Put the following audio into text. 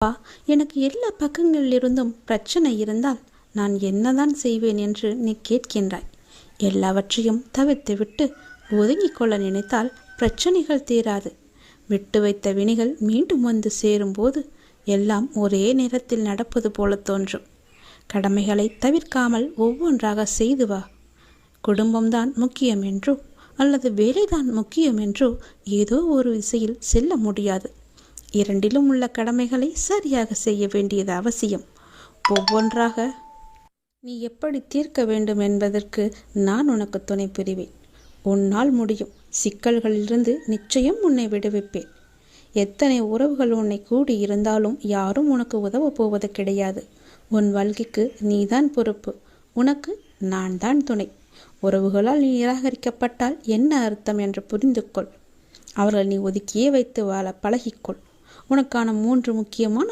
அப்பா, எனக்கு எல்லா பக்கங்களிலிருந்தும் பிரச்சனை இருந்தால் நான் என்னதான் செய்வேன் என்று நீ கேட்கின்றாய். எல்லாவற்றையும் தவிர்த்துவிட்டு ஒதுங்கிக் கொள்ள நினைத்தால் பிரச்சனைகள் தீராது. விட்டு வைத்த வினைகள் மீண்டும் வந்து சேரும்போது எல்லாம் ஒரே நேரத்தில் நடப்பது போல தோன்றும். கடமைகளை தவிர்க்காமல் ஒவ்வொன்றாக செய்து வா. குடும்பம்தான் முக்கியம் என்றோ அல்லது வேலைதான் முக்கியம் என்றோ ஏதோ ஒரு திசையில் செல்ல முடியாது. இரண்டிலும் உள்ள கடமைகளை சரியாக செய்ய வேண்டியது அவசியம். ஒவ்வொன்றாக நீ எப்படி தீர்க்க வேண்டும் என்பதற்கு நான் உனக்கு துணை புரிவேன். உன்னால் முடியும். சிக்கல்களிலிருந்து நிச்சயம் உன்னை விடுவிப்பேன். எத்தனை உறவுகள் உன்னை கூடி இருந்தாலும் யாரும் உனக்கு உதவ போவது கிடையாது. உன் வாழ்க்கைக்கு நீதான் பொறுப்பு. உனக்கு நான் தான் துணை. உறவுகளால் நீ நிராகரிக்கப்பட்டால் என்ன அர்த்தம் என்று புரிந்து கொள். அவர்கள் நீ ஒதுக்கியே வைத்து வாழ பழகிக்கொள். உனக்கான 3 முக்கியமான